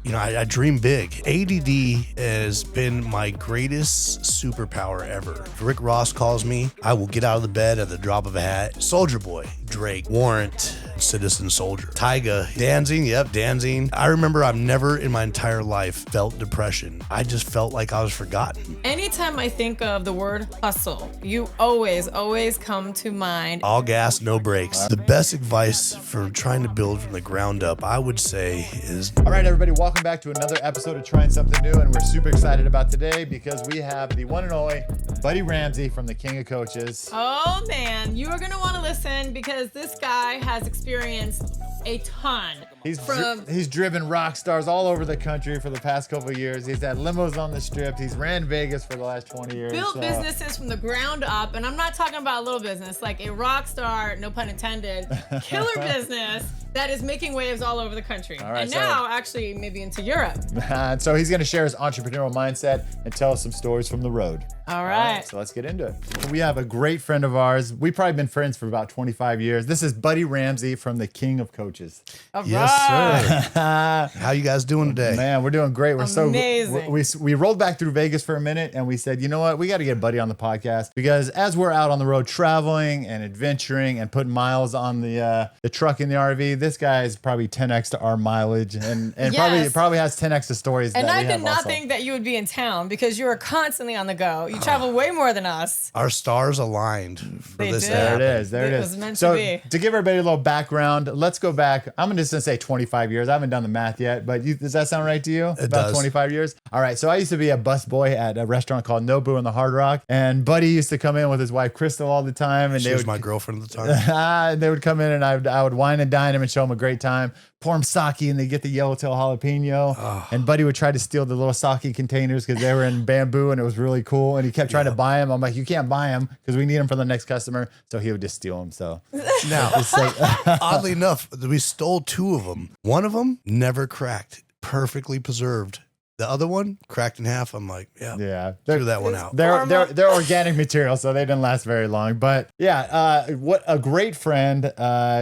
I dream big. ADD has been my greatest superpower ever. If Rick Ross calls me, I will get out of the bed at the drop of a hat. Soulja Boy, Drake, Warrant, Citizen Soldier, Tyga, Danzig. I remember I've never in my entire life felt depression. I just felt like I was forgotten. Anytime I think of the word hustle, you always come to mind. All gas, no brakes. The best advice for trying to build from the ground up, I would say, is... All right, everybody, welcome back to another episode of Trying Something New, and we're super excited about today because we have the one and only Buddy Ramsey from the King of Coaches. Oh man, you are gonna want to listen because this guy has experienced a ton. He's driven rock stars all over the country for the past couple of years. He's had limos on the strip. He's ran Vegas for the last 20 years. Built businesses from the ground up, and I'm not talking about a little business, like a rock star, no pun intended, killer business that is making waves all over the country. All right, and now actually maybe into Europe. And so he's going to share his entrepreneurial mindset and tell us some stories from the road. All right. So let's get into it. We have a great friend of ours. We've probably been friends for about 25 years. This is Buddy Ramsey from the King of Coaches. All Yes, right. sir. How you guys doing today? Man, we're doing great. We're Amazing. so we rolled back through Vegas for a minute and we said, you know what? We got to get Buddy on the podcast because as we're out on the road traveling and adventuring and putting miles on the truck in the RV, this guy is probably 10x to our mileage and Yes. probably has 10x to stories. And that I we did have not also. think that you would be in town because you are constantly on the go. You travel way more than us. Our stars aligned for They this did. to There happen. it is. There it It is. was meant so to be. to give everybody a little background, let's go back. I'm just gonna say 25 years. I haven't done the math yet, but does that sound right to you? It About does. 25 years. All right. So I used to be a busboy at a restaurant called Nobu in the Hard Rock, and Buddy used to come in with his wife Crystal all the time, and She they was would my girlfriend at the time. they would come in, and I would wine and dine him and show him a great time. Pour him sake, and they get the yellowtail jalapeno. And Buddy would try to steal the little sake containers because they were in bamboo, and it was really cool. And he kept trying to buy them. I'm like, you can't buy them because we need them for the next customer. So he would just steal them. So Now, it's like, oddly enough, we stole two of them. One of them never cracked, perfectly preserved. The other one cracked in half. I'm like, yeah, threw that one out. They're organic material, so they didn't last very long. But yeah, what a great friend.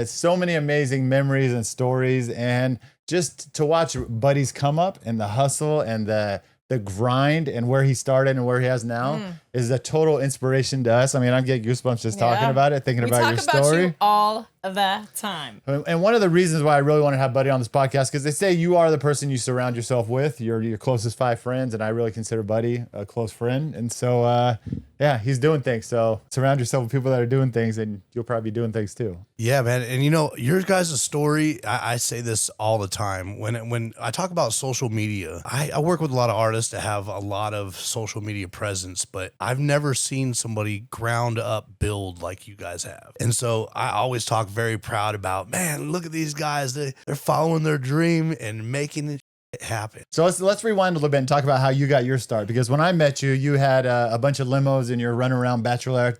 So many amazing memories and stories, and just to watch Buddy's come up and the hustle and the grind and where he started and where he has now is a total inspiration to us. I mean, I'm getting goosebumps just talking about it, thinking about your We talk about story. you all the time. And one of the reasons why I really want to have Buddy on this podcast, because they say you are the person you surround yourself with, your closest 5 friends, and I really consider Buddy a close friend. And so, yeah, he's doing things. So surround yourself with people that are doing things, and you'll probably be doing things too. Yeah, man. And your guys' story, I say this all the time. When I talk about social media, I work with a lot of artists that have a lot of social media presence, but I've never seen somebody ground up build like you guys have. And so I always talk very proud about, man, look at these guys. They're following their dream and making it happen. So let's rewind a little bit and talk about how you got your start. Because when I met you, you had a bunch of limos and you're running around bachelor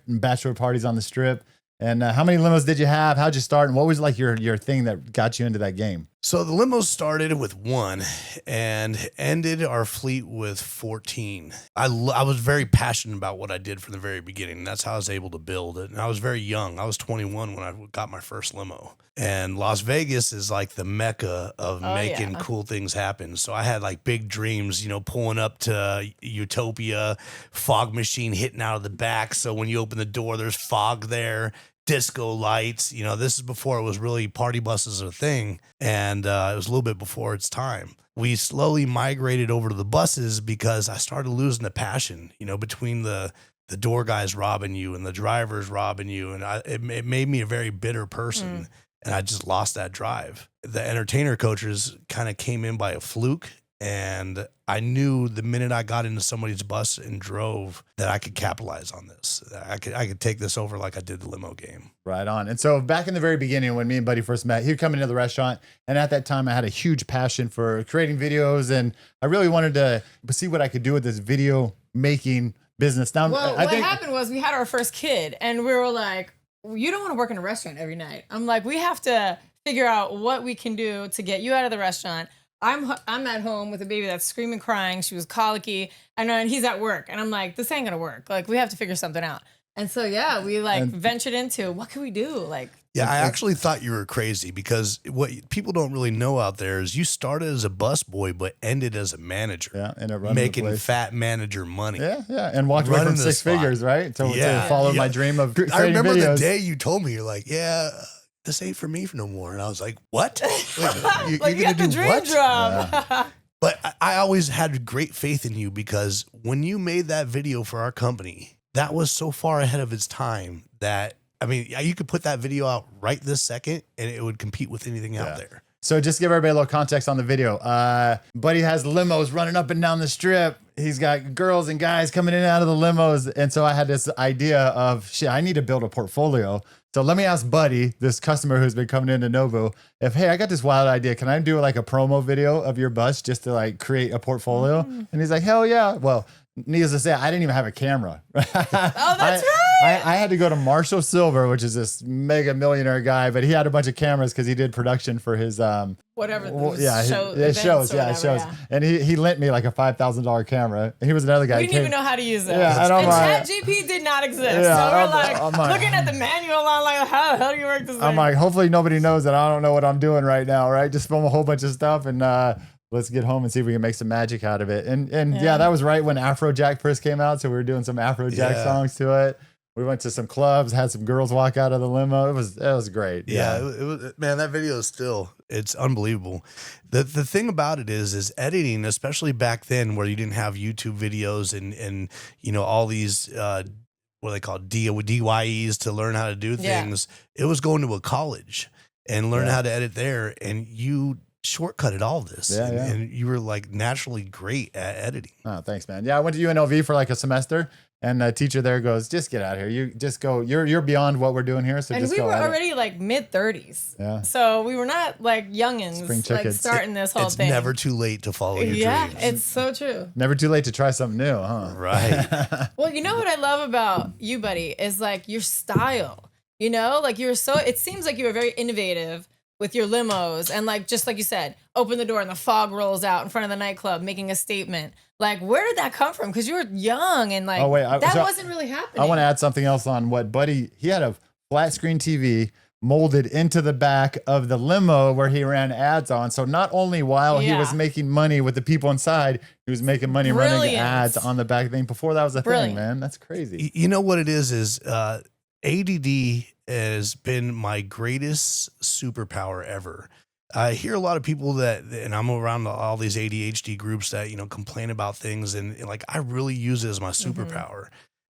parties on the strip. And how many limos did you have? How'd you start? And what was like your thing that got you into that game? So the limos started with 1 and ended our fleet with 14. I was very passionate about what I did from the very beginning. That's how I was able to build it. And I was very young. I was 21 when I got my first limo. And Las Vegas is like the mecca of making cool things happen. So I had like big dreams, pulling up to Utopia, fog machine hitting out of the back. So when you open the door, there's fog there. Disco lights, this is before it was really party buses a thing. And it was a little bit before its time. We slowly migrated over to the buses because I started losing the passion, between the door guys robbing you and the drivers robbing you. And it made me a very bitter person. And I just lost that drive. The entertainer coaches kind of came in by a fluke. And I knew the minute I got into somebody's bus and drove that I could capitalize on this. I could take this over like I did the limo game. Right on. And so back in the very beginning, when me and Buddy first met, he would come into the restaurant. And at that time, I had a huge passion for creating videos. And I really wanted to see what I could do with this video making business. Now, Well, I what think happened was we had our first kid and we were like, you don't want to work in a restaurant every night. I'm like, we have to figure out what we can do to get you out of the restaurant. I'm at home with a baby that's screaming, crying. She was colicky, and he's at work. And I'm like, this ain't gonna work. Like, we have to figure something out. And so, yeah, we ventured into what can we do? Like, Yeah, I actually thought you were crazy because what people don't really know out there is you started as a busboy but ended as a manager. Yeah, and making fat manager money. Yeah, and walked away from Running the 6 spot. figures, right? To Yeah, follow yeah. my dream of creating I remember videos. the day you told me, you're like, yeah, this ain't for me no more. And I was like, what? Wait, Like you got the dream job. But I always had great faith in you because when you made that video for our company, that was so far ahead of its time that, I mean, you could put that video out right this second and it would compete with anything out there. So just to give everybody a little context on the video. Buddy has limos running up and down the strip. He's got girls and guys coming in and out of the limos. And so I had this idea of, shit, I need to build a portfolio. So let me ask Buddy, this customer who's been coming into Nobu, if, hey, I got this wild idea. Can I do like a promo video of your bus just to like create a portfolio? And he's like, hell yeah. Well, needless to say, I didn't even have a camera. Oh, that's right. I had to go to Marshall Silver, which is this mega millionaire guy, but he had a bunch of cameras because he did production for his whatever. Shows. And he lent me like a $5,000 camera. And he was another guy. We didn't even know how to use it. Yeah, and ChatGPT did not exist. Yeah, so we're like looking at the manual on like, how the hell do you work this thing? I'm like, hopefully nobody knows that I don't know what I'm doing right now, right? Just film a whole bunch of stuff and let's get home and see if we can make some magic out of it. And yeah, that was right when Afrojack first came out. So we were doing some Afrojack songs to it. We went to some clubs, had some girls walk out of the limo. It was great. Yeah, it was, man, that video is still, it's unbelievable. The thing about it is editing, especially back then where you didn't have YouTube videos and you know, all these, what they call DYEs to learn how to do things. It was going to a college and learn how to edit there. And you shortcutted all this. And you were like naturally great at editing. Oh, thanks, man. Yeah, I went to UNLV for like a semester. And the teacher there goes, just get out of here. You just go. You're beyond what we're doing here. So and just we go. were already like mid-30s. Yeah. So we were not like youngins, like starting this whole thing. It's never too late to follow your dreams. Yeah, it's so true. Never too late to try something new, huh? Right. Well, you know what I love about you, buddy, is like your style. You know, like it seems like you were very innovative with your limos and like, just like you said, open the door and the fog rolls out in front of the nightclub, making a statement. Like, where did that come from? Because you were young and like, that wasn't really happening. I want to add something else on what Buddy, he had a flat screen TV molded into the back of the limo where he ran ads on. So not only while he was making money with the people inside, he was making money running ads on the back thing. Before that was a thing, man. That's crazy. You know what it is ADD has been my greatest superpower ever. I hear a lot of people and I'm around all these ADHD groups that, you know, complain about things. And like, I really use it as my superpower.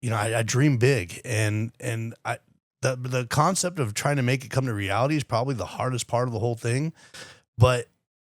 You know, I dream big and the concept of trying to make it come to reality is probably the hardest part of the whole thing, but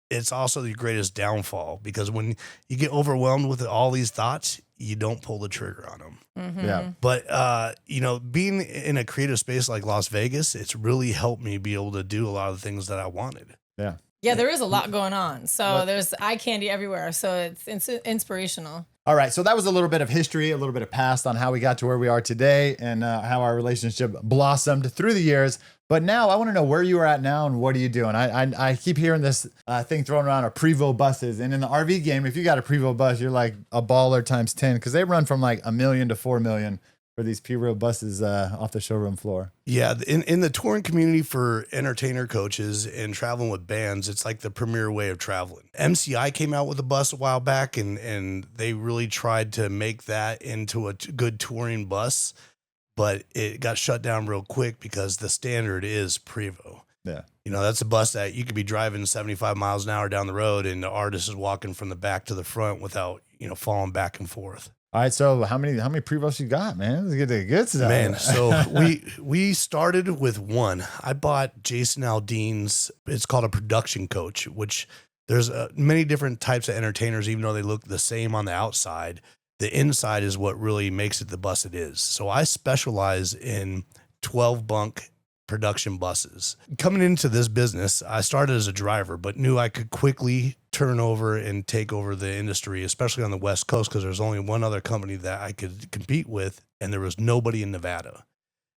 it's also the greatest downfall because when you get overwhelmed with all these thoughts, you don't pull the trigger on them. Yeah. But, you know, being in a creative space like Las Vegas, it's really helped me be able to do a lot of the things that I wanted. Yeah. Yeah, there is a lot going on. So there's eye candy everywhere. So it's inspirational. All right. So that was a little bit of history, a little bit of past on how we got to where we are today and how our relationship blossomed through the years. But now I want to know where you are at now and what are you doing? I keep hearing this thing thrown around of Prevost buses. And in the RV game, if you got a Prevost bus, you're like a baller times 10 because they run from like $1 million to $4 million for these Prevost buses off the showroom floor. Yeah. In the touring community for entertainer coaches and traveling with bands, it's like the premier way of traveling. MCI came out with a bus a while back and they really tried to make that into a good touring bus. But it got shut down real quick because the standard is Prevost. Yeah. You know, that's a bus that you could be driving 75 miles an hour down the road and the artist is walking from the back to the front without, you know, falling back and forth. All right. So how many Prevosts you got, man? Let's get the good stuff. Man, so we started with one. I bought Jason Aldean's, it's called a production coach, which there's many different types of entertainers, even though they look the same on the outside. The inside is what really makes it the bus it is. So I specialize in 12 bunk production buses. Coming into this business, I started as a driver, but knew I could quickly turn over and take over the industry, especially on the West Coast, because there's only one other company that I could compete with, and there was nobody in Nevada.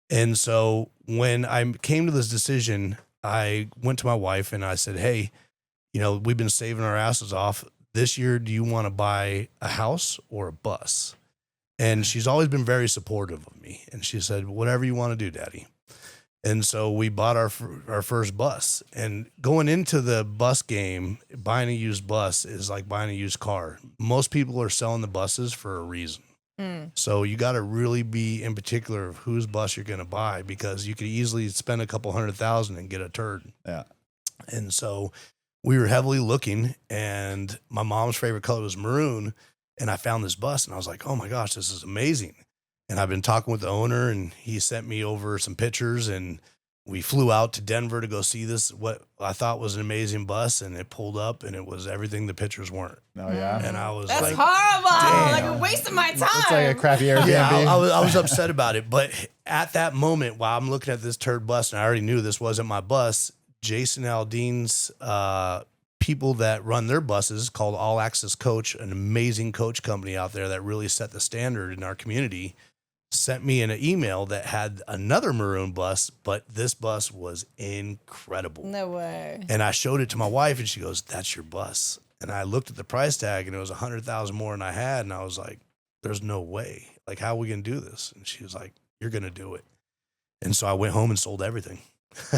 And so when I came to this decision, I went to my wife and I said, hey, you know, we've been saving our asses off. This year, do you want to buy a house or a bus? And she's always been very supportive of me. And she said, whatever you want to do, Daddy. And so we bought our first bus. And going into the bus game, buying a used bus is like buying a used car. Most people are selling the buses for a reason. So you got to really be in particular of whose bus you're going to buy, because you could easily spend a couple $100,000 and get a turd. Yeah. And so we were heavily looking, and my mom's favorite color was maroon. And I found this bus and I was like, oh my gosh, this is amazing. And I've been talking with the owner, and he sent me over some pictures, and we flew out to Denver to go see this, what I thought was an amazing bus. And it pulled up and it was everything the pictures weren't. Oh yeah. And I was That's like, horrible. damn. Like, you're wasting my time. It's like a crappy Airbnb. yeah, I was upset about it. But at that moment, while I'm looking at this turd bus, and I already knew this wasn't my bus, Jason Aldean's people that run their buses, called All Access Coach, an amazing coach company out there that really set the standard in our community, sent me an email that had another maroon bus, but this bus was incredible. No way. And I showed it to my wife, and she goes, that's your bus. And I looked at the price tag, and it was $100,000 more than I had. And I was like, there's no way. Like, how are we going to do this? And she was like, you're going to do it. And so I went home and sold everything.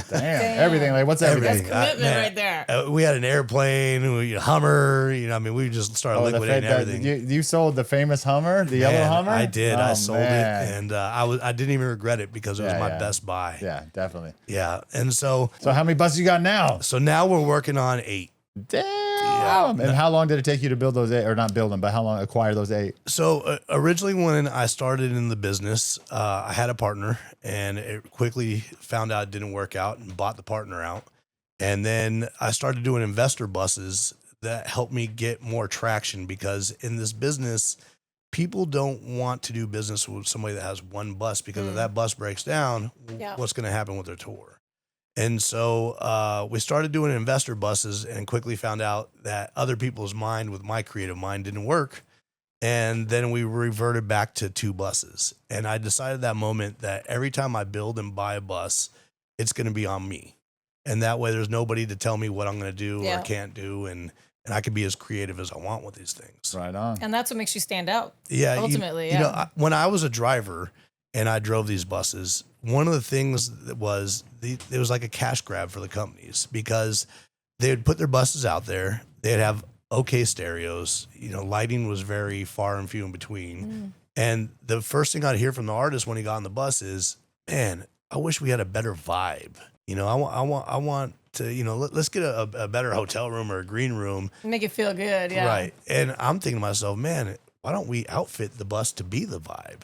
Damn. Everything. Like, what's everything? That's commitment right there. We had an airplane, a Hummer, I mean, we just started liquidating everything. You sold the famous Hummer, the yellow Hummer? I did. Oh, I sold man. it, and I didn't even regret it, because it was my best buy. Yeah, definitely. Yeah. And so how many buses you got now? So now we're working on 8. Damn. Yeah. And how long did it take you to build those 8, or not build them, but how long acquire those 8? So originally, when I started in the business, I had a partner, and it quickly found out it didn't work out, and bought the partner out. And then I started doing investor buses that helped me get more traction, because in this business, people don't want to do business with somebody that has one bus, because if that bus breaks down, what's going to happen with their tour? And so we started doing investor buses, and quickly found out that other people's mind with my creative mind didn't work. And then we reverted back to 2 buses. And I decided that moment that every time I build and buy a bus, it's going to be on me. And that way there's nobody to tell me what I'm going to do or can't do. And I can be as creative as I want with these things. Right on. And that's what makes you stand out. Yeah. Ultimately, you know, when I was a driver and I drove these buses, one of the things that was, it was like a cash grab for the companies, because they would put their buses out there. They'd have okay stereos. Lighting was very far and few in between. And the first thing I'd hear from the artist when he got on the bus is, man, I wish we had a better vibe. I want to, let's get a better hotel room or a green room. Make it feel good. Yeah. Right. And I'm thinking to myself, man, why don't we outfit the bus to be the vibe?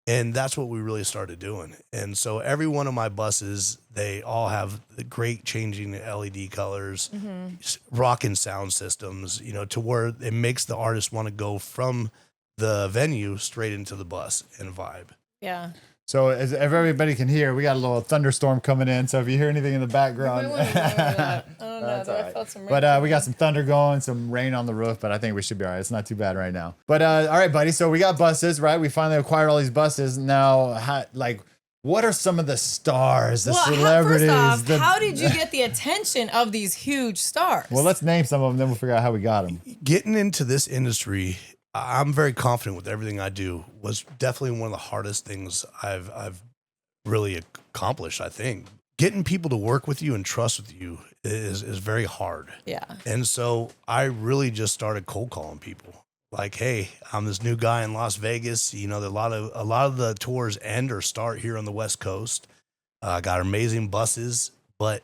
And that's what we really started doing. And so every one of my buses, they all have the great changing LED colors, rocking sound systems, to where it makes the artist want to go from the venue straight into the bus and vibe. Yeah. So as everybody can hear, we got a little thunderstorm coming in. So if you hear anything in the background, Oh no, That's all I right. felt some rain. But we got some thunder going, some rain on the roof, but I think we should be all right. It's not too bad right now. But all right, buddy. So we got buses, right? We finally acquired all these buses. Now, what are some of the stars, the celebrities? First off, how did you get the attention of these huge stars? Well, let's name some of them, then we'll figure out how we got them. Getting into this industry, I'm very confident with everything I do, was definitely one of the hardest things I've really accomplished, I think. Getting people to work with you and trust with you is very hard. Yeah. And so I really just started cold calling people. Like, hey, I'm this new guy in Las Vegas. A lot of the tours end or start here on the West Coast. Got amazing buses, but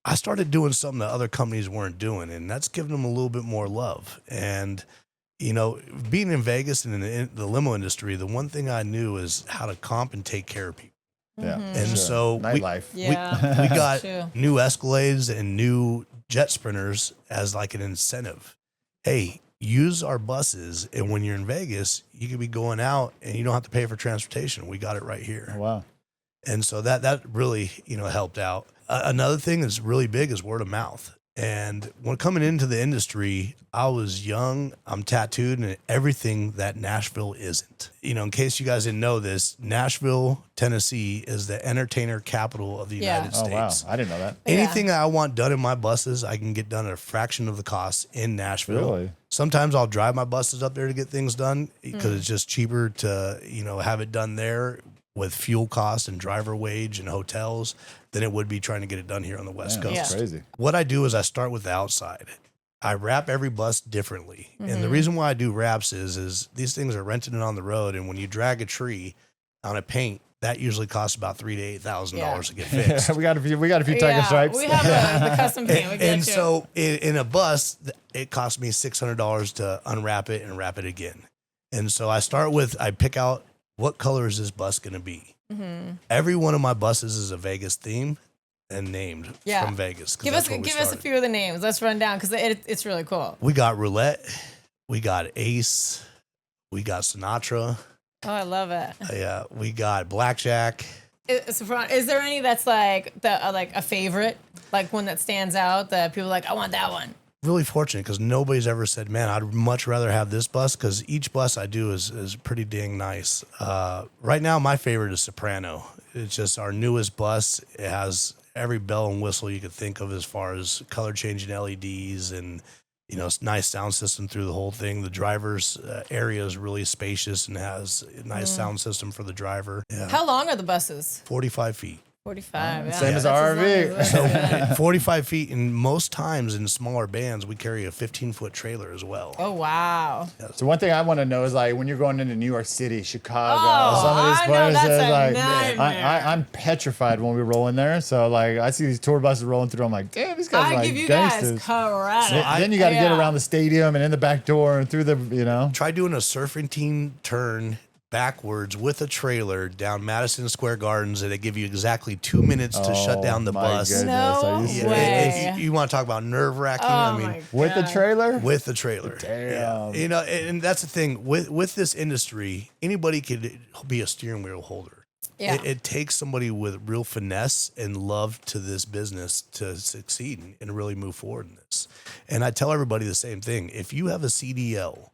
I started doing something that other companies weren't doing, and that's giving them a little bit more love. And being in Vegas and in the limo industry, the one thing I knew is how to comp and take care of people. Yeah. And so nightlife. we got new Escalades and new Jet Sprinters as like an incentive. Hey, use our buses, and when you're in Vegas, you could be going out and you don't have to pay for transportation. We got it right here. Oh, wow. And so that really, helped out. Another thing that's really big is word of mouth. And when coming into the industry, I was young, I'm tattooed, and everything that Nashville isn't. In case you guys didn't know this, Nashville, Tennessee is the entertainer capital of the United States. Oh, wow. I didn't know that. Anything I want done in my buses, I can get done at a fraction of the cost in Nashville. Really? Sometimes I'll drive my buses up there to get things done because it's just cheaper to, have it done there. with fuel costs and driver wage and hotels than it would be trying to get it done here on the West Coast. That's crazy. What I do is I start with the outside. I wrap every bus differently. And the reason why I do wraps is these things are rented on the road. And when you drag a tree on a paint, that usually costs about $3,000 to $8,000 to get fixed. we got a few tiger stripes. We have the custom paint. We get And you. so in a bus, it costs me $600 to unwrap it and wrap it again. And so I pick out what color is this bus going to be. Every one of my buses is a Vegas theme and named from Vegas. Give us a few of the names. Let's run down because it's really cool. We got Roulette. We got Ace. We got Sinatra. Oh, I love it. Yeah, we got Blackjack. Is there any that's like a favorite, like one that stands out that people are like, I want that one? Really fortunate because nobody's ever said, man, I'd much rather have this bus because each bus I do is pretty dang nice. Right now, my favorite is Soprano. It's just our newest bus. It has every bell and whistle you could think of as far as color changing LEDs and, nice sound system through the whole thing. The driver's area is really spacious and has a nice sound system for the driver. Yeah. How long are the buses? 45 feet. 45. Yeah. Same as That's our long RV. as that. 45 feet, and most times in smaller bands, we carry a 15-foot trailer as well. Oh, wow. So one thing I want to know is like when you're going into New York City, Chicago, Oh, some of these I know, places, that's a like nightmare. I'm petrified when we roll in there. So like I see these tour buses rolling through, I'm like, damn, these guys are I like give you gangsters. guys credit. Then you got to get Yeah. around the stadium and in the back door and through the. Try doing a serpentine turn backwards with a trailer down Madison Square Gardens, and they give you exactly 2 minutes to shut down the my bus. goodness. No Are you way. serious? You want to talk about nerve-wracking? Oh, I mean, my With the God. trailer? with the trailer. Damn. Yeah. And that's the thing with this industry, anybody could be a steering wheel holder. Yeah. It takes somebody with real finesse and love to this business to succeed and really move forward in this. And I tell everybody the same thing. If you have a CDL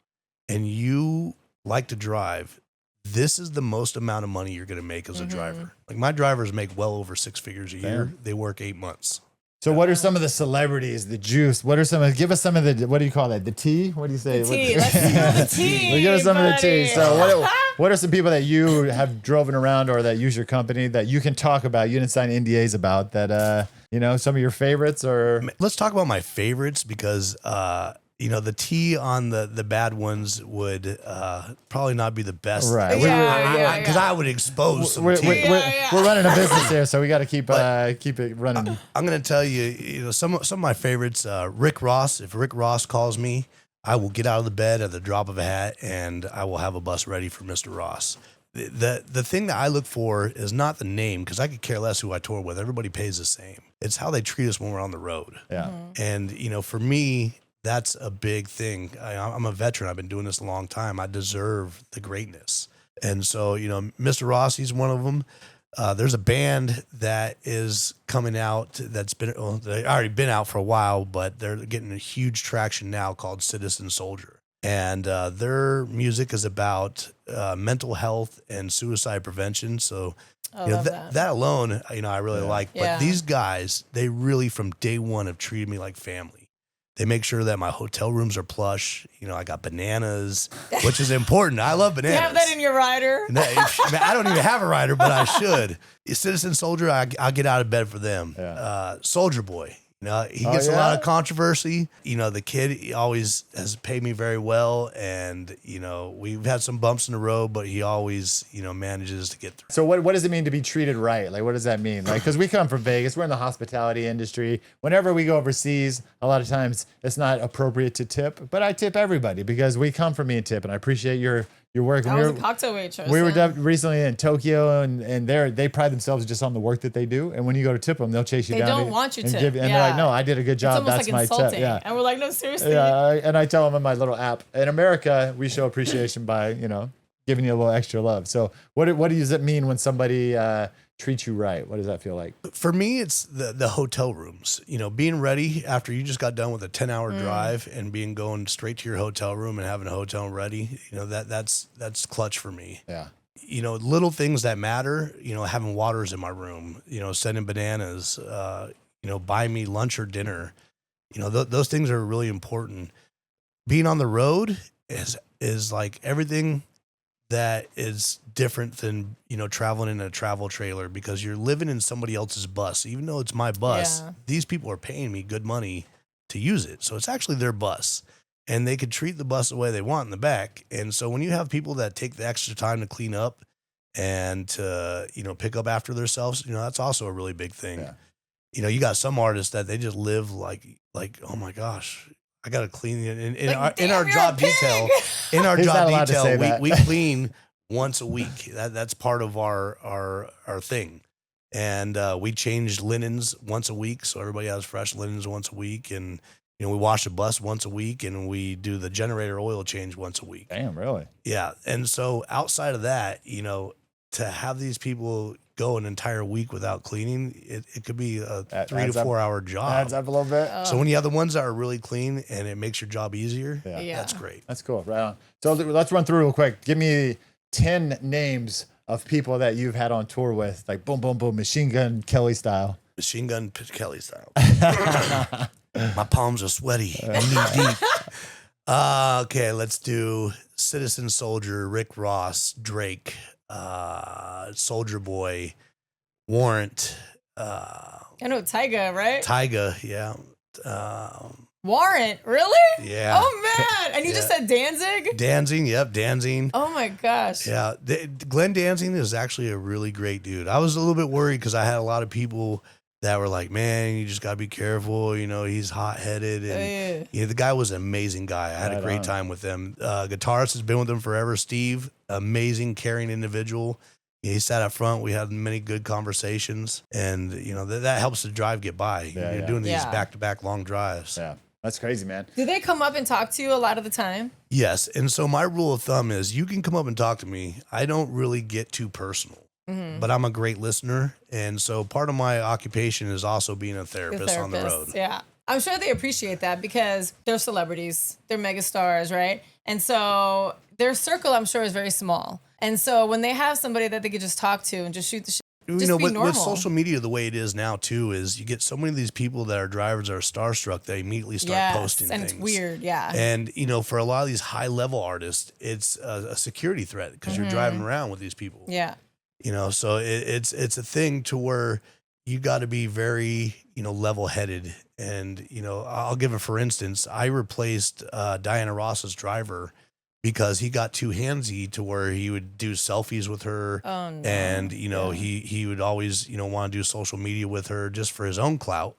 and you like to drive, this is the most amount of money you're going to make as a driver. Like my drivers make well over 6 figures a year. They work 8 months. So what are some of the celebrities, the juice? What are give us some of the, what do you call that? The tea? What do you say? Tea. Let's spill the tea. Well, give us some of the tea. buddy. So what are some people that you have driven around or that use your company that you can talk about, you didn't sign NDAs about that, some of your favorites or? Let's talk about my favorites because, the tea on the bad ones would probably not be the best. Right. Yeah, Because I would expose some We're, tea. we're, Yeah. we're running a business here, so we got to keep it running. I'm going to tell you, some of my favorites, Rick Ross. If Rick Ross calls me, I will get out of the bed at the drop of a hat and I will have a bus ready for Mr. Ross. The thing that I look for is not the name because I could care less who I tour with. Everybody pays the same. It's how they treat us when we're on the road. Yeah. And, for me, that's a big thing. I'm a veteran. I've been doing this a long time. I deserve the greatness. And so, Mr. Ross, he's one of them. There's a band that is coming out that's they've already been out for a while, but they're getting a huge traction now called Citizen Soldier. And their music is about mental health and suicide prevention. So, I love that. that alone, I really like. But Yeah. these guys, they really from day one have treated me like family. They make sure that my hotel rooms are plush. I got bananas, which is important. I love Do bananas. you have that in your rider? I don't even have a rider, but I should. Citizen Soldier, I'll get out of bed for them. Yeah. Soulja Boy. He gets a yeah? lot of controversy. The kid he always has paid me very well. And, we've had some bumps in the road, but he always, manages to get through. So what does it mean to be treated right? Like, what does that mean? Like, because we come from Vegas, we're in the hospitality industry. Whenever we go overseas, a lot of times it's not appropriate to tip, but I tip everybody because we come from me and tip, and I appreciate your work. I And was a cocktail waitress. we were yeah. recently in Tokyo, and they pride themselves just on the work that they do. And when you go to tip them, they'll chase you They down. don't and- want you and to. and they're Yeah. like, no, I did a good It's job. almost That's like my insulting. tip. Yeah. And we're like, no, seriously. Yeah, and I tell them in my little app. In America, we show appreciation by giving you a little extra love. So what does it mean when somebody treats you right? What does that feel like? For me, it's the hotel rooms. Being ready after you just got done with a 10-hour drive and going straight to your hotel room and having a hotel room ready. That's clutch for me. Yeah. Little things that matter. Having waters in my room. Sending bananas. Buy me lunch or dinner. Those things are really important. Being on the road is like everything that is different than, traveling in a travel trailer, because you're living in somebody else's bus. Even though it's my bus, Yeah. these people are paying me good money to use it. So it's actually their bus, and they could treat the bus the way they want in the back. And so when you have people that take the extra time to clean up and to, pick up after themselves, that's also a really big thing. Yeah. You got some artists that they just live like, oh my gosh, I got to clean it. In our Damn, you're job a pig. detail, He's not allowed to say that. we clean once a week. That's part of our thing. And we change linens once a week, so everybody has fresh linens once a week. And we wash the bus once a week, and we do the generator oil change once a week. Damn, really? Yeah. And so outside of that, to have these people go an entire week without cleaning, it could be a 3 to 4 hour job. Adds up a little bit. So when you have the ones that are really clean and it makes your job easier, Yeah. that's great. That's cool. Right on. So let's run through real quick. Give me 10 names of people that you've had on tour with, like boom, boom, boom, Machine Gun Kelly style. Machine Gun Kelly style. My palms are sweaty, knee deep. Okay, let's do Citizen Soldier, Rick Ross, Drake, Soulja Boy, Warrant, I know Tyga, right? Tyga, yeah. Warrant, really? Yeah. Oh man! And you just said Danzig? Danzig, yep, Danzig. Oh my gosh! Yeah, Glenn Danzig is actually a really great dude. I was a little bit worried because I had a lot of people that were like, "Man, you just gotta be careful. He's hot headed." And the guy was an amazing guy. I had a great time with him. Guitarist has been with him forever. Steve, amazing, caring individual. He sat up front. We had many good conversations, and that helps the drive get by. You're doing these back-to-back long drives. Yeah. That's crazy, man. Do they come up and talk to you a lot of the time? Yes. And so my rule of thumb is you can come up and talk to me. I don't really get too personal, but I'm a great listener. And so part of my occupation is also being a therapist on the road. Yeah. I'm sure they appreciate that because they're celebrities, they're megastars, right? And so their circle, I'm sure, is very small. And so when they have somebody that they could just talk to and just shoot the shit, just be normal. With social media, the way it is now too, is you get so many of these people that are drivers that are starstruck, they immediately start posting and things. It's weird, yeah. And for a lot of these high level artists, it's a security threat because you're driving around with these people. Yeah. So it's a thing to where you got to be very level headed. And I'll give it for instance. I replaced Diana Ross's driver because he got too handsy to where he would do selfies with her. Oh, no. And, he would always, want to do social media with her just for his own clout.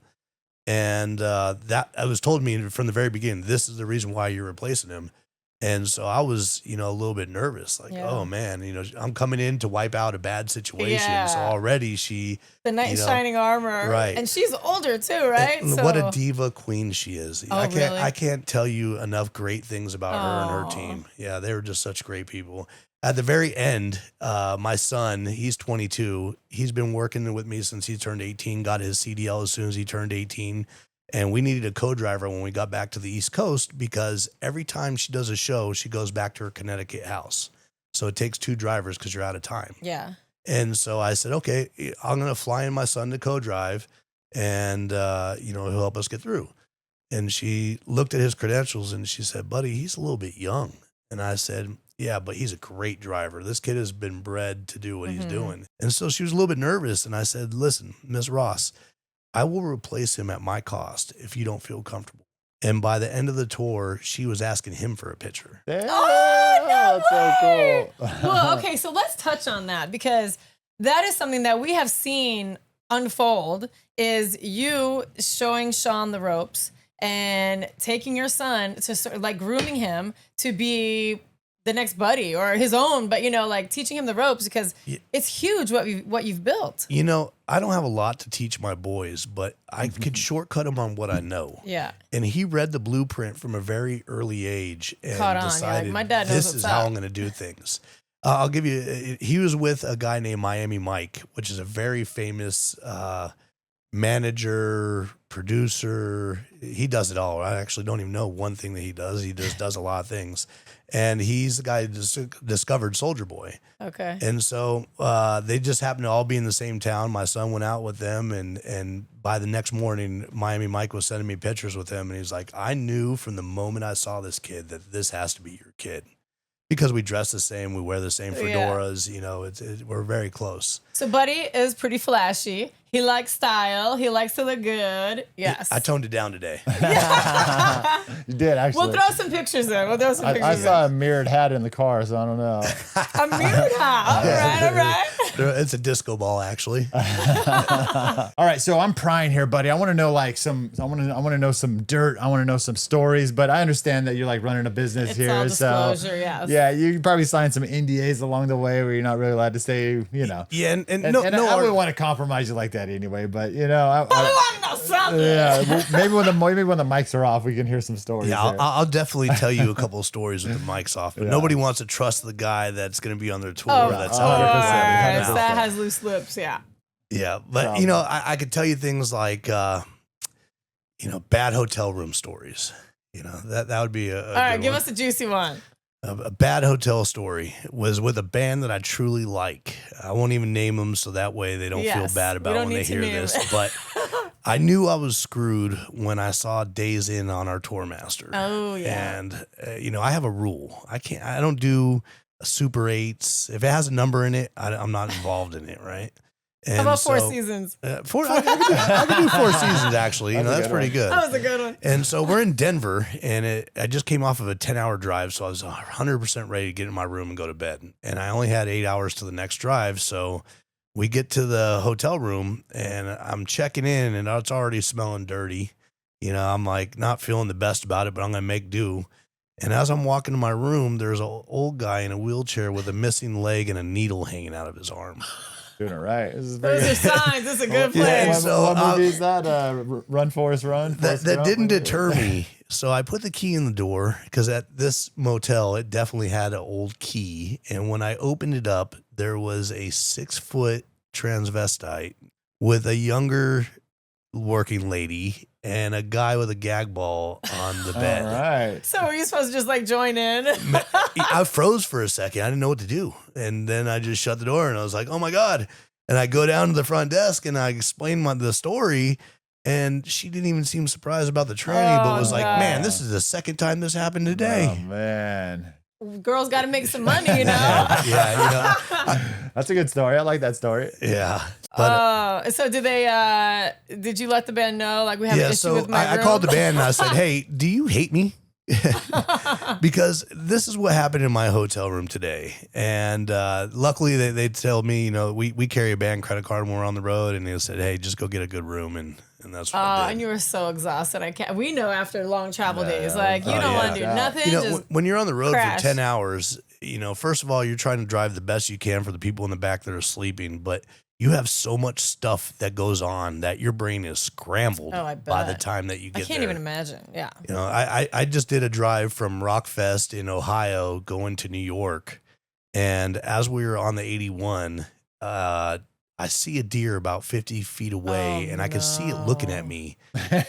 And that I was told me from the very beginning, this is the reason why you're replacing him. And so I was, a little bit nervous, like, oh man, I'm coming in to wipe out a bad situation. Yeah. So already the knight in shining armor. Right. And she's older too, right? And what a diva queen she is. Oh, really? I can't tell you enough great things about her and her team. Yeah, they were just such great people. At the very end, my son, he's 22. He's been working with me since he turned 18, got his CDL as soon as he turned 18. And we needed a co-driver when we got back to the East Coast because every time she does a show, she goes back to her Connecticut house. So it takes 2 drivers because you're out of time. Yeah. And so I said, okay, I'm going to fly in my son to co-drive and, he'll help us get through. And she looked at his credentials and she said, buddy, he's a little bit young. And I said, yeah, but he's a great driver. This kid has been bred to do what he's doing. And so she was a little bit nervous. And I said, listen, Miss Ross, I will replace him at my cost if you don't feel comfortable. And by the end of the tour, she was asking him for a picture. Oh, no that's so way. cool. Well, okay, so let's touch on that because that is something that we have seen unfold is you showing Sean the ropes and taking your son to sort of like grooming him to be the next buddy or his own, but teaching him the ropes because it's huge what you've built. I don't have a lot to teach my boys, but I could shortcut them on what I know. Yeah. And he read the blueprint from a very early age and decided, my dad knows this what's is up. how I'm going to do things. I'll give you, he was with a guy named Miami Mike, which is a very famous manager, producer. He does it all. I actually don't even know one thing that he does. He just does a lot of things. And he's the guy who discovered Soulja Boy. Okay. And so they just happened to all be in the same town. My son went out with them, and by the next morning, Miami Mike was sending me pictures with him, and he's like, I knew from the moment I saw this kid that this has to be your kid. Because we dress the same, we wear the same Yeah. fedoras. We're very close. So Buddy is pretty flashy. He likes style. He likes to look good. Yes. I toned it down today. You did, actually. We'll throw some pictures in. We'll throw some pictures I in. saw a mirrored hat in the car, so I don't know. A mirrored hat. All right. It's a disco ball, actually. All right, so I'm prying here, buddy. I want to know I want to know some dirt. I want to know some stories, but I understand that you're like running a business It's here. all So disclosure, yes. yeah, you probably signed some NDAs along the way where you're not really allowed to say, Yeah, and I no, wouldn't want to compromise you like that anyway, but But we want to know something. yeah, well, maybe when the mics are off, we can hear some stories. yeah, here. I'll definitely tell you a couple of stories with the mics off. But nobody wants to trust the guy that's going to be on their tour. Oh, That's of out there. course. 100%. That has loose lips, yeah. Yeah, but I could tell you things like, bad hotel room stories. That would be a All right, good give one. us a juicy one. A bad hotel story was with a band that I truly like. I won't even name them so that way they don't feel Yes, bad we about don't when they need to hear name this. it. But I knew I was screwed when I saw Days In on our tour master. Oh, yeah. And I have a rule. I don't do Super 8s. If it has a number in it, I'm not involved in it, right? And How about Four so, Seasons? I can do Four Seasons, actually. That's pretty good. That was a good one. And so we're in Denver, and I just came off of a 10-hour drive, so I was 100% ready to get in my room and go to bed. And I only had 8 hours to the next drive, so we get to the hotel room, and I'm checking in, and it's already smelling dirty. I'm like not feeling the best about it, but I'm going to make do. And as I'm walking to my room, there's an old guy in a wheelchair with a missing leg and a needle hanging out of his arm. Doing it right. This is Those very are signs. This is a good Yeah, place. What, so, what movie is that? Run, Forrest, Run? Forrest That Gump? didn't deter me. So I put the key in the door because at this motel, it definitely had an old key. And when I opened it up, there was a 6-foot transvestite with a younger working lady and a guy with a gag ball on the bed. All right. So were you supposed to just like join in? I froze for a second. I didn't know what to do. And then I just shut the door and I was like, oh my God. And I go down to the front desk and I explain the story. And she didn't even seem surprised about the tranny, but was like, God. man, this is the second time this happened today. Oh, man. Girls got to make some money, Yeah, That's a good story. I like that story. yeah. But So did you let the band know, like, we have an issue so with my I room? called the band and I said, hey, do you hate me? Because this is what happened in my hotel room today. And luckily they tell me, we carry a band credit card when we're on the road, and they said, hey, just go get a good room. And that's what I did. And you were so exhausted. I can't. We know after long travel days, Yeah. like, you don't want to do Yeah. nothing. Just when you're on the road crash. for 10 hours, first of all, you're trying to drive the best you can for the people in the back that are sleeping, but you have so much stuff that goes on that your brain is scrambled Oh, I by the bet. time that you I get can't there. even imagine. Yeah. I just did a drive from Rockfest in Ohio going to New York. And as we were on the 81, I see a deer about 50 feet away, and I can see it looking at me.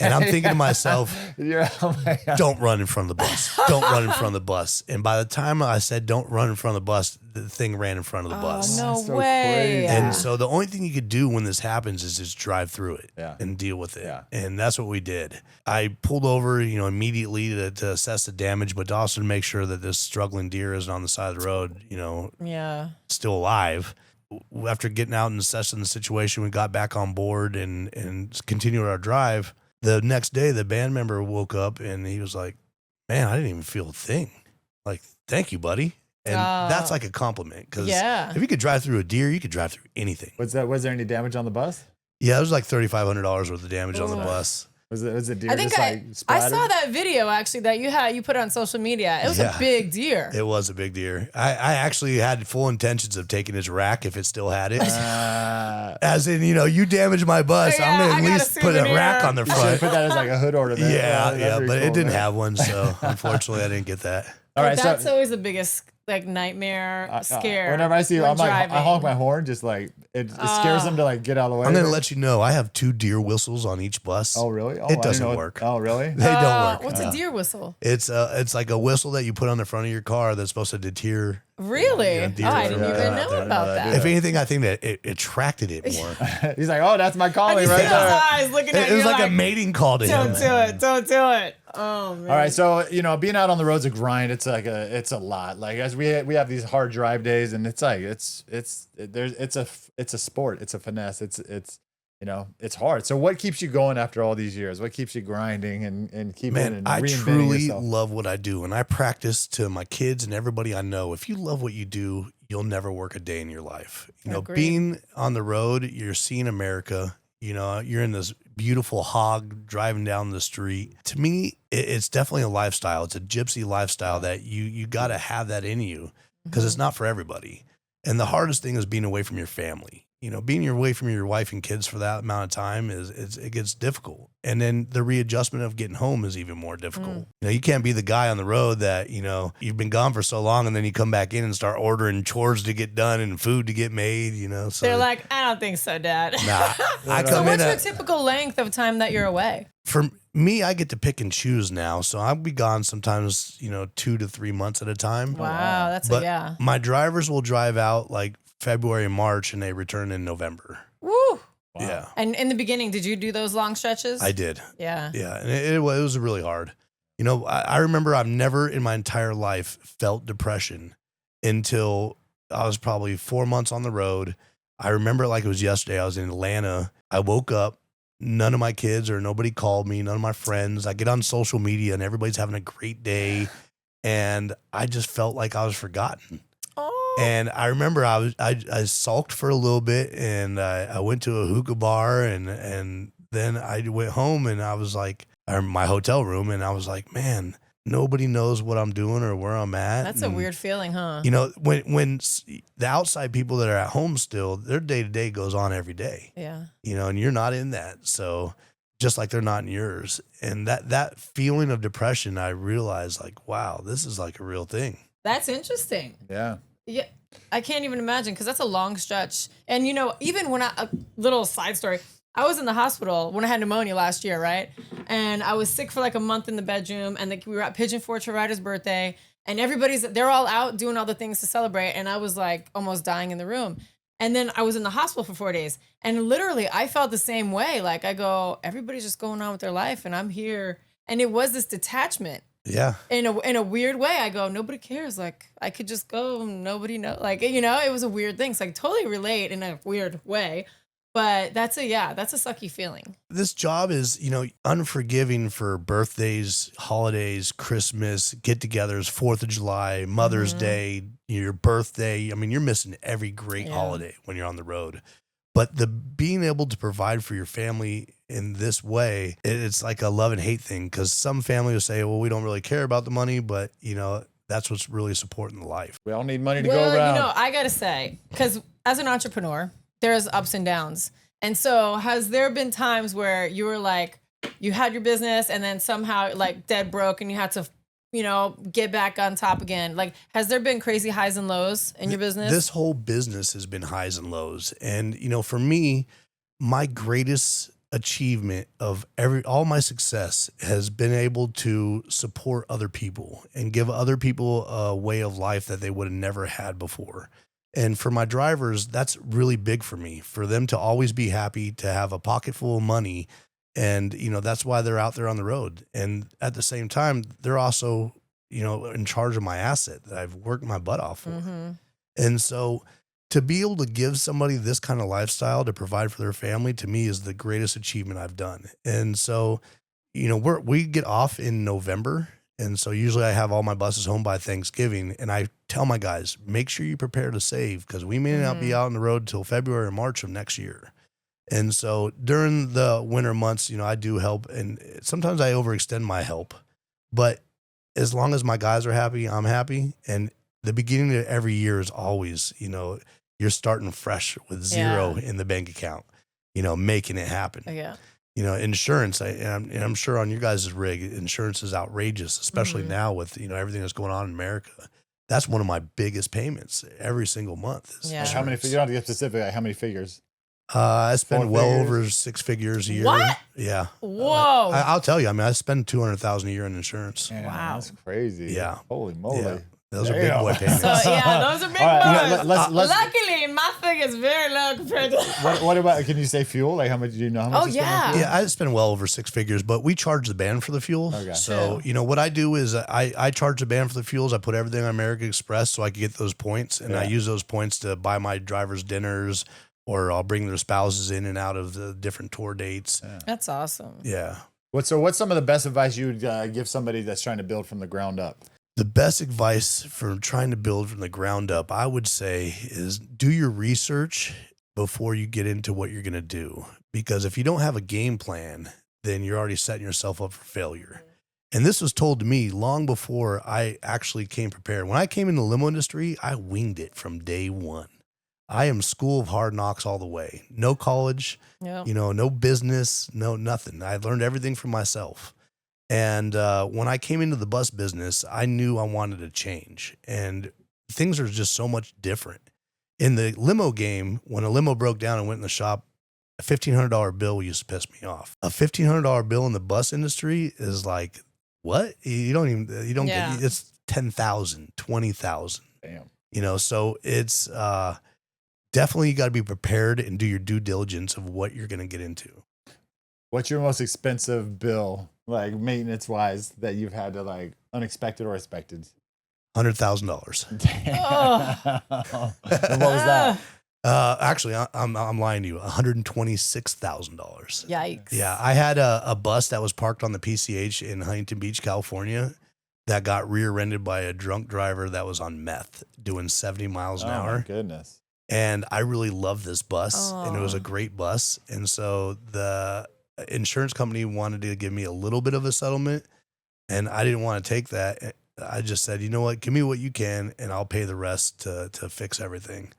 And I'm thinking to myself, Oh my God. don't run in front of the bus. Don't run in front of the bus. And by the time I said, don't run in front of the bus, the thing ran in front of the bus. Oh, no That's so way. crazy. And so the only thing you could do when this happens is just drive through it and deal with it. Yeah. And that's what we did. I pulled over, immediately to assess the damage, but also to make sure that this struggling deer isn't on the side of the road, Yeah. still alive. After getting out and assessing the situation, we got back on board and continued our drive. The next day, the band member woke up and he was like, man, I didn't even feel a thing. Like, thank you, buddy. And that's like a compliment, because Yeah. if you could drive through a deer, you could drive through anything. Was there any damage on the bus? Yeah, it was like $3,500 worth of damage on the Ooh. bus. Was it deer I think just I splattered? saw that video actually that you put on social media. It was a big deer. It was a big deer. I actually had full intentions of taking his rack if it still had it. As in, you damaged my bus. Yeah, I'm going I to at got a least put a souvenir. rack on the You should have front. put that as like a hood ornament. Yeah, That'd yeah, be but cool, it didn't man. have one, so unfortunately I didn't get that. All right, That's so always the biggest nightmare scare. whenever I see you, when I'm like, I driving. honk my horn, just like it scares them to like get out of the way. I'm going to let you know I have 2 deer whistles on each bus. Oh really? Oh, I It didn't doesn't know work. Oh really? They don't work. What's a deer whistle? It's like a whistle that you put on the front of your car that's supposed to deter Really? You know, deer I are didn't out even there. know about that. If anything, I think that it attracted it more. He's like, oh, that's my I calling just right see those there. eyes looking at It you. was like a like, mating call to him. don't do it. Don't do it. Oh man. All right, so being out on the road's a grind. It's like it's a lot. Like as we have these hard drive days, and it's like it's a sport. It's a finesse. It's hard. So what keeps you going after all these years? What keeps you grinding and keeping and I reinventing truly yourself? love what I do, and I practice to my kids and everybody I know. If you love what you do, you'll never work a day in your life. Agreed. Being on the road, you're seeing America. You're in this beautiful hog driving down the street. To me, it's definitely a lifestyle. It's a gypsy lifestyle that you got to have that in you because it's not for everybody. And the hardest thing is being away from your family. Being away from your wife and kids for that amount of time it gets difficult. And then the readjustment of getting home is even more difficult. You can't be the guy on the road that, you've been gone for so long and then you come back in and start ordering chores to get done and food to get made, So They're like, I don't think so, Dad. nah, I So come what's in your typical length of time that you're away? for me, I get to pick and choose now. So I'll be gone sometimes, 2 to 3 months at a time. Wow, that's But yeah. my drivers will drive out like February and March and they return in November. Woo. Wow. Yeah. And in the beginning, did you do those long stretches? I did. Yeah. Yeah. And it was really hard. I remember I've never in my entire life felt depression until I was probably 4 months on the road. I remember it like it was yesterday. I was in Atlanta. I woke up. None of my kids or nobody called me. None of my friends. I get on social media and everybody's having a great day. And I just felt like I was forgotten. Oh. And I remember I sulked for a little bit and I went to a hookah bar and then I went home and I was like, or my hotel room, and I was like, man, nobody knows what I'm doing or where I'm at. That's a weird feeling, huh? When the outside people that are at home still, their day to day goes on every day. Yeah. And you're not in that. So just like they're not in yours. And that feeling of depression, I realized like, wow, this is like a real thing. That's interesting. Yeah. Yeah. I can't even imagine because that's a long stretch. And even when a little side story, I was in the hospital when I had pneumonia last year, right? And I was sick for like a month in the bedroom, and we were at Pigeon Forge for Ryder's birthday, and they're all out doing all the things to celebrate, and I was like almost dying in the room. And then I was in the hospital for 4 days, and literally I felt the same way. Like I go, everybody's just going on with their life, and I'm here. And it was this detachment. Yeah. In a weird way, I go, nobody cares. Like I could just go, nobody knows. Like, it was a weird thing. So I totally relate in a weird way. But that's a sucky feeling. This job is, unforgiving for birthdays, holidays, Christmas, get-togethers, 4th of July, Mother's Day, your birthday. I mean, you're missing every great holiday when you're on the road. But being able to provide for your family in this way, it's like a love and hate thing because some family will say, well, we don't really care about the money, but, that's what's really supporting the life. We all need money to go around. I got to say, because as an entrepreneur, there's ups and downs. And so has there been times where you were like, you had your business and then somehow like dead broke and you had to, get back on top again? Like, has there been crazy highs and lows in your business? This whole business has been highs and lows. And, for me, my greatest achievement of all my success has been able to support other people and give other people a way of life that they would have never had before. And for my drivers, that's really big for me, for them to always be happy, to have a pocket full of money. And, that's why they're out there on the road. And at the same time, they're also, in charge of my asset that I've worked my butt off for. Mm-hmm. And so to be able to give somebody this kind of lifestyle to provide for their family, to me, is the greatest achievement I've done. And so, we get off in November. And so usually I have all my buses home by Thanksgiving, and I tell my guys, make sure you prepare to save because we may not be out on the road till February or March of next year. And so during the winter months, I do help, and sometimes I overextend my help, but as long as my guys are happy, I'm happy. And the beginning of every year is always, you're starting fresh with zero in the bank account, making it happen. Yeah. Insurance, and I'm sure on your guys' rig, insurance is outrageous, especially now with, everything that's going on in America. That's one of my biggest payments every single month. Yeah. How many? You don't have to get specific. Like how many figures? I spend well figures? over 6 figures a year. What? Yeah. Whoa. I'll tell you, I spend $200,000 a year in insurance. Man, Wow. That's crazy. Yeah. Holy moly. Yeah. Those are big boy payments. So yeah, those are big All right, boys. let's- Luckily, my thing is very low compared to. What about? Can you say fuel? Like how much do you know? How much? Oh, you spend on yeah. fuel? Yeah, I spend well over six figures, but we charge the band for the fuel. Okay. So, True. you know, what I do is I charge the band for the fuels. I put everything on American Express so I can get those points, and I Yeah. use those points to buy my drivers dinners, or I'll bring their spouses in and out of the different tour dates. That's awesome. Yeah. What's some of the best advice you would give somebody that's trying to build from the ground up? The best advice for trying to build from the ground up, I would say, is do your research before you get into what you're going to do. Because if you don't have a game plan, then you're already setting yourself up for failure. And this was told to me long before I actually came prepared. When I came in the limo industry, I winged it from day one. I am school of hard knocks all the way. No college, Yeah. you know, no business, no nothing. I learned everything from myself. And when I came into the bus business, I knew I wanted to change. And things are just so much different. In the limo game, when a limo broke down and went in the shop, a $1,500 bill used to piss me off. A $1,500 bill in the bus industry is like, what? You don't Yeah. get, it's 10,000, 20,000. Damn. You know, so it's definitely you got to be prepared and do your due diligence of what you're going to get into. What's your most expensive bill, like maintenance wise, that you've had to like unexpected or expected? $100,000. Damn. And what was that? Actually, I'm lying to you. $126,000. Yikes. Yeah, I had a bus that was parked on the PCH in Huntington Beach, California, that got rear-ended by a drunk driver that was on meth, doing 70 miles an Oh my hour. goodness. And I really loved this bus, and it was Oh. a great bus. And so the insurance company wanted to give me a little bit of a settlement, and I didn't want to take that. I just said, you know what, give me what you can, and I'll pay the rest to fix everything.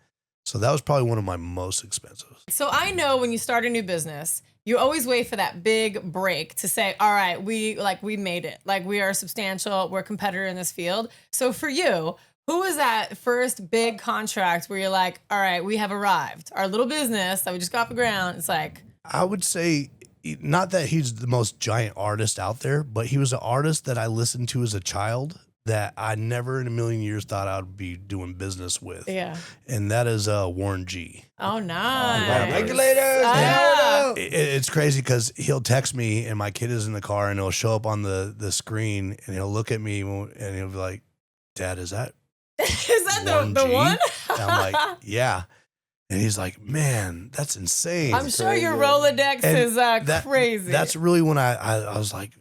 So that was probably one of my most expensive. So I know when you start a new business, you always wait for that big break to say, all right, we made it. Like we are substantial, we're a competitor in this field. So for you, who was that first big contract where you're like, all right, we have arrived. Our little business that we just got off the ground. It's like, I would say, not that he's the most giant artist out there, but he was an artist that I listened to as a child that I never in a million years thought I'd be doing business with. yeah. And that is Warren G. Oh, nice. right. Regulators. Ah. It's crazy because he'll text me and my kid is in the car and he'll show up on the screen and he'll look at me and he'll be like, Dad, is that Is that Warren the G? one? And I'm like, yeah. And he's like, man, that's insane. I'm sure your crazy. Rolodex And is crazy. That's really when I was like,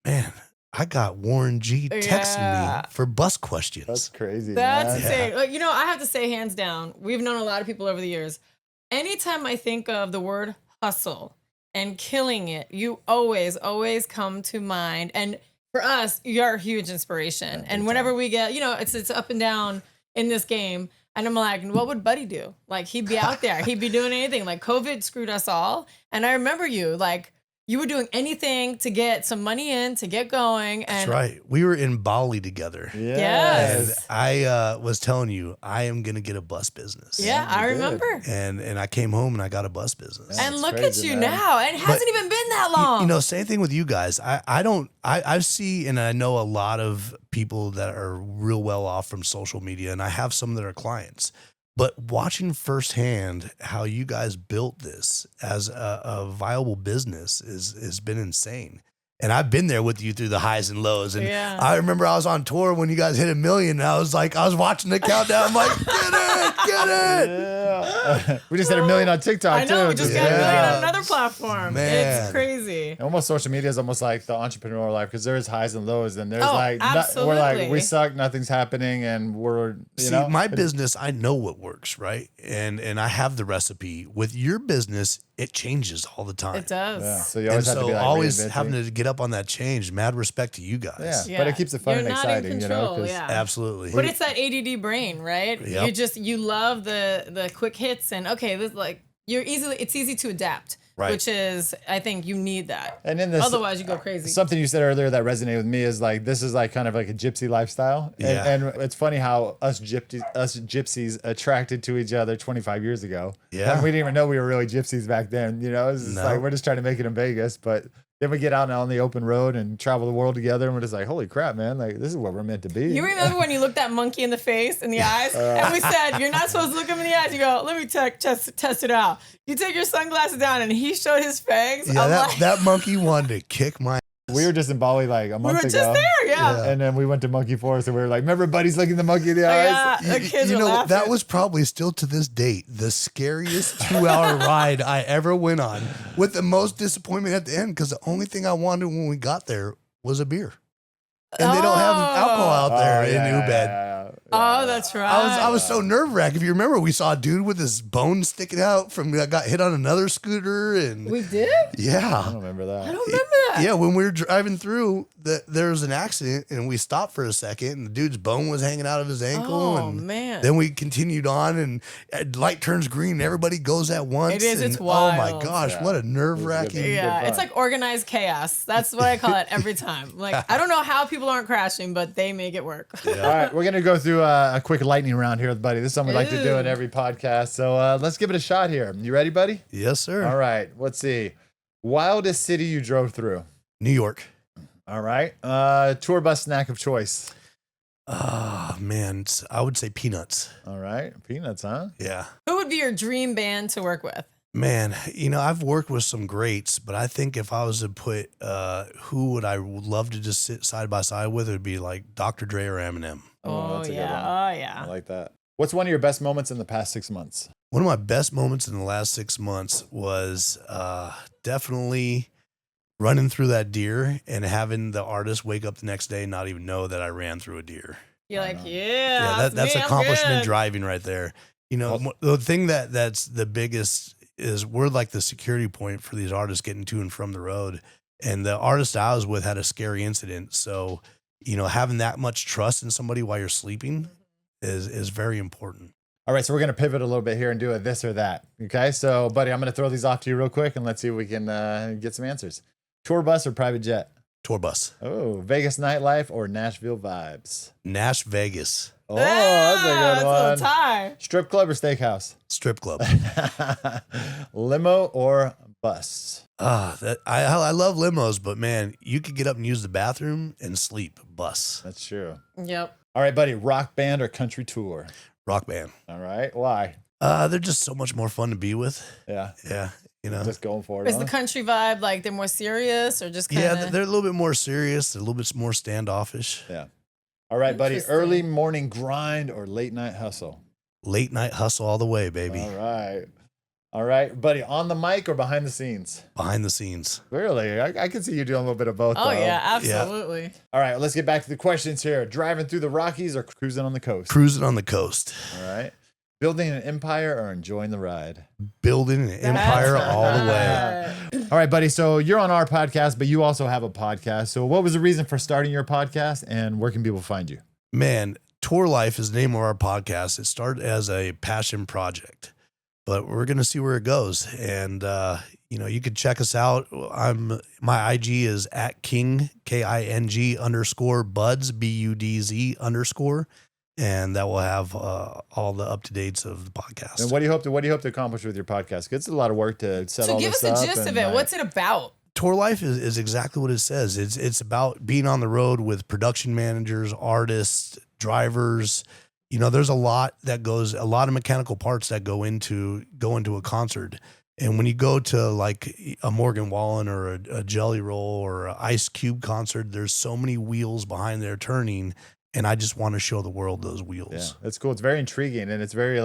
man, I got Warren G texting Yeah. me for bus questions. That's crazy. That's man. insane. Like, you know, I have to say, hands down, we've known a lot of people over the years. Anytime I think of the word hustle and killing it, you always come to mind. And for us, you're a huge inspiration. Yeah, And big whenever time. we get, you know, it's up and down in this game. And I'm like, what would Buddy do? Like, he'd be out there. He'd be doing anything. Like, COVID screwed us all. And I remember you, like, you were doing anything to get some money in, to get going. And That's right. We were in Bali together. Yes. And Yes. I was telling you, I am going to get a bus business. yeah, I you did. remember. And I came home and I got a bus business. And It's look crazy, at you man. now. It hasn't even been that long. You know, same thing with you guys. I see and I know a lot of people that are real well off from social media, and I have some that are clients. But watching firsthand how you guys built this as a viable business has been insane. And I've been there with you through the highs and lows. And Yeah. I remember I was on tour when you guys hit 1 million. And I was watching the countdown. I'm like, get it. Yeah. We just hit 1 million on TikTok I know, too. we just got a million Yeah. on another platform. Man. It's crazy. Almost social media is almost like the entrepreneurial life because there's highs and lows, and there's Oh, like we're absolutely. like we suck, nothing's happening, and we're See, know my business, I know what works, right? And I have the recipe. With your business, it changes all the time. It does. Yeah. So you And always have to so be like always reinventing. having to get up on that change. Mad respect to you guys. Yeah. But it keeps it fun You're and not exciting, in you know, control, 'cause- yeah. Absolutely. But it's that ADD brain, right? Yep. You love the quick hits and okay, this like it's easy to adapt. Right. Which is I think you need that. And in this, Otherwise you go crazy. something you said earlier that resonated with me is like this is like kind of like a gypsy lifestyle, Yeah. and it's funny how us gypsies attracted to each other 25 years ago. Yeah. And we didn't even know we were really gypsies back then. You know, it's just No. like we're just trying to make it in Vegas, but Then we get out on the open road and travel the world together, and we're just like, holy crap, man! Like this is what we're meant to be. You remember when you looked that monkey in the face, in the eyes, and we said, you're not supposed to look him in the eyes. You go, let me test it out. You take your sunglasses down, and he showed his fangs. Yeah, that monkey wanted to kick my. We were just in Bali like a month ago. We were just there, yeah. And then we went to Monkey Forest, and we were like, remember Buddy's looking the monkey in the eyes? Yeah, the kids were laughing. That was probably still to this date the scariest 2-hour ride I ever went on, with the most disappointment at the end, because the only thing I wanted when we got there was a beer. And they don't have alcohol out there in Ubed. Yeah. Oh, that's right. I was so nerve-wracked. If you remember, we saw a dude with his bone sticking out from that got hit on another scooter, and We did? I yeah, don't remember that. I don't remember that. yeah. When we were driving through, there was an accident, and we stopped for a second, and the dude's bone was hanging out of his ankle. Oh, and man. Then we continued on, and light turns green, and everybody goes at once. It is, and, it's oh my wild. gosh, Yeah. what a nerve-wracking. Yeah, fun. it's like organized chaos. That's what I call it every time. Like, I don't know how people aren't crashing, but they make it work. All right, we're going to go through a quick lightning round here with Buddy. This is something we like to do in Ooh. every podcast. So let's give it a shot here. You ready, Buddy? Yes, sir. All right, let's see. Wildest city you drove through? New York. All right. Tour bus snack of choice? Oh man, I would say peanuts. All right. Peanuts, huh? Yeah. Who would be your dream band to work with? Man, I've worked with some greats, but I think if I was to put who would I love to just sit side by side with, it would be like Dr. Dre or Eminem. Oh, that's a good yeah. one. Oh, I yeah. like that. What's one of your best moments in the past 6 months? One of my best moments in the last 6 months was definitely running through that deer and having the artist wake up the next day and not even know that I ran through a deer. You're like, Yeah, that's me, I'm accomplishment good. driving right there. The thing that's the biggest is we're like the security point for these artists getting to and from the road. And the artist I was with had a scary incident. So, having that much trust in somebody while you're sleeping is very important. All right, so we're going to pivot a little bit here and do a this or that. Okay, so, Buddy, I'm going to throw these off to you real quick, and let's see if we can get some answers. Tour bus or private jet? Tour bus. Oh, Vegas nightlife or Nashville vibes? Nash Vegas. Oh, that's a good That's a one. tie. Strip club or steakhouse? Strip club. Limo or bus? I love limos, but man, you could get up and use the bathroom and sleep. Bus. That's true. Yep. All right, Buddy, rock band or country tour? Rock band. All right, why? They're just so much more fun to be with. Yeah, Yeah. just going for it. Is huh? the country vibe like they're more serious or just kind of? Yeah, they're a little bit more serious. They're a little bit more standoffish. Yeah. All right, Buddy, Interesting. early morning grind or late night hustle? Late night hustle all the way, baby. All right, Buddy, on the mic or behind the scenes? Behind the scenes. Really? I can see you doing a little bit of both. Oh though. yeah, absolutely. All right, let's get back to the questions here. Driving through the Rockies or cruising on the coast? Cruising on the coast. All right. Building an empire or enjoying the ride? Building an empire all the way. Right. All right, buddy. So you're on our podcast, but you also have a podcast. So what was the reason for starting your podcast, and where can people find you? Man, Tour Life is the name of our podcast. It started as a passion project, but we're going to see where it goes. And, you can check us out. My IG is at King, KING _buds, BUDZ _. And that will have all the up to dates of the podcast. And what do you hope to accomplish with your podcast? 'Cause it's a lot of work to set So all give this us up. the gist of and, it. like, What's it about? Tour Life is exactly what it says. It's about being on the road with production managers, artists, drivers. There's a lot of mechanical parts that go into a concert. And when you go to like a Morgan Wallen or a Jelly Roll or an Ice Cube concert, there's so many wheels behind there turning. And I just want to show the world those wheels. Yeah, that's cool. It's very intriguing, and it's very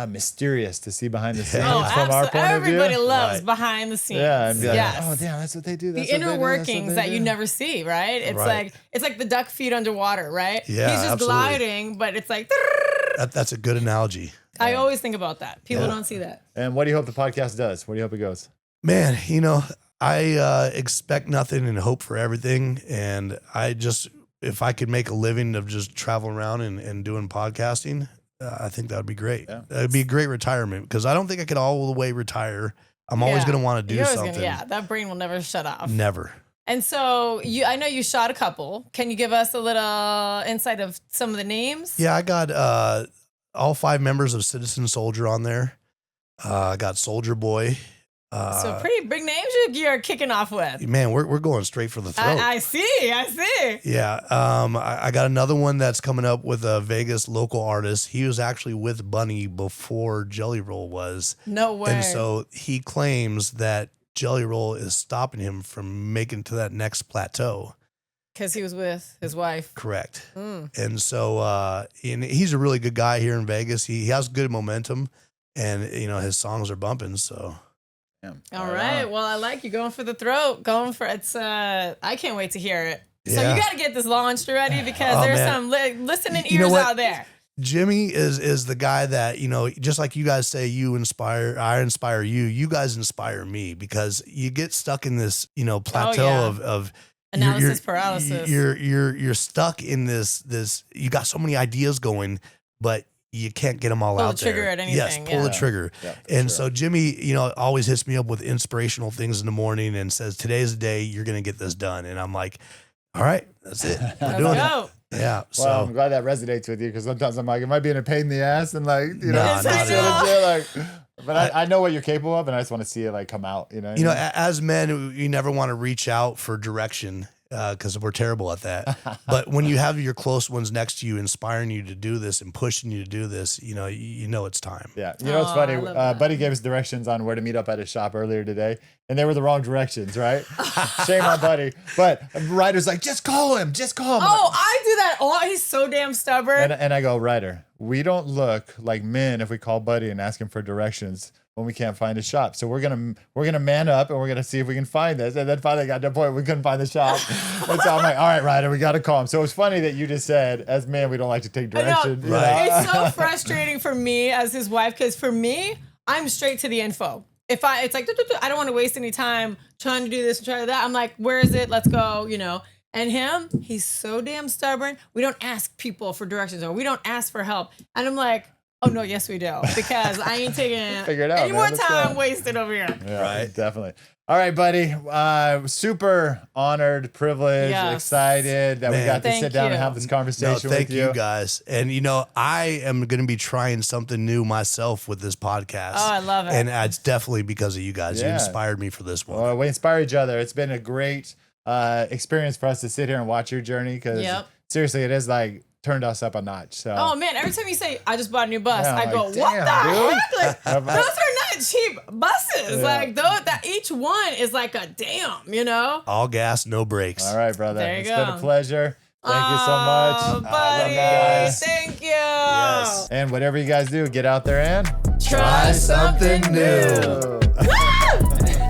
mysterious to see behind the scenes Yeah. from our point Everybody of view. loves Right. behind the scenes. Yeah, and be like, yes. oh damn, that's what they do. The That's what they inner do, that's what workings they that you do. never see, right? It's Right. like the duck feet underwater, right? Yeah, He's just absolutely. gliding, but it's like That's a good analogy. I always think about that. People Yeah. don't see that. And what do you hope the podcast does? Where do you hope it goes? Man, I expect nothing and hope for everything. And if I could make a living of just traveling around and doing podcasting, I think that would be great. Yeah. That'd be a great retirement because I don't think I could all the way retire. I'm always Yeah. going to want to do You're always something. that brain will never shut off. Never. And so I know you shot a couple. Can you give us a little insight of some of the names? Yeah, I got all 5 members of Citizen Soldier on there. I got Soulja Boy. So pretty big names you're kicking off with. Man, we're going straight for the throat. I see. Yeah. I got another one that's coming up with a Vegas local artist. He was actually with Bunny before Jelly Roll was. No way. And so he claims that Jelly Roll is stopping him from making it to that next plateau. Because he was with his wife. Correct. And so and he's a really good guy here in Vegas. He has good momentum, and his songs are bumping. So. All right. Well, I like you going for the throat. Going for it's. I can't wait to hear it. So Yeah. you got to get this launched already because there's some listening ears out there. Jimmy is the guy that, just like you guys say, I inspire you. You guys inspire me because you get stuck in this, plateau of analysis paralysis. You're stuck in this. You got so many ideas going, but you can't get them all out there. Pull the trigger at anything. Yes, pull the trigger. Yeah, and so Jimmy, always hits me up with inspirational things in the morning and says, "Today's the day you're going to get this done." And I'm like, "All right, that's it. We're doing it." Yeah. So Well, I'm glad that resenates with you because sometimes I'm like, it might be in a pain in the ass and like, but I know what you're capable of and I just want to see it like come out, as men, you never want to reach out for direction because we're terrible at that. But when you have your close ones next to you, inspiring you to do this and pushing you to do this, you know it's time. Yeah. It's funny. Buddy gave us directions on where to meet up at his shop earlier today, and they were the wrong directions, right? Shame on Buddy. But Ryder's like, just call him. Oh, I do that. Oh, he's so damn stubborn. And I go, Ryder, we don't look like men if we call Buddy and ask him for directions when we can't find a shop. So we're gonna man up and we're gonna see if we can find this. And then finally got to the point we couldn't find the shop. And so I'm like, all right, Ryder, we gotta call him. So it was funny that you just said, as men, we don't like to take direction. Right. It's so frustrating for me as his wife because for me, I'm straight to the info. It's like I don't want to waste any time trying to do this and try to do that. I'm like, where is it? Let's go. And him, he's so damn stubborn. We don't ask people for directions or we don't ask for help. And I'm like, oh no, yes we do, because I ain't taking any more time wasted over here. Yeah, right, definitely. All right, buddy. Super honored, privileged, excited that we got to sit down and have this conversation with you. Thank you guys. And I am going to be trying something new myself with this podcast. Oh, I love it. And it's definitely because of you guys. You inspired me for this one. Well, we inspire each other. It's been a great experience for us to sit here and watch your journey because seriously, it is like turned us up a notch. So. Oh man, every time you say I just bought a new bus, Yeah, I go, like, what damn, the dude. heck? Like, those are not cheap buses. Like that each one is like a damn, All gas, no brakes. All right, brother. There you It's go. been a pleasure. Thank you so much. Oh, I buddy, love you guys. thank you. Yes. And whatever you guys do, get out there and Try something new. Woo!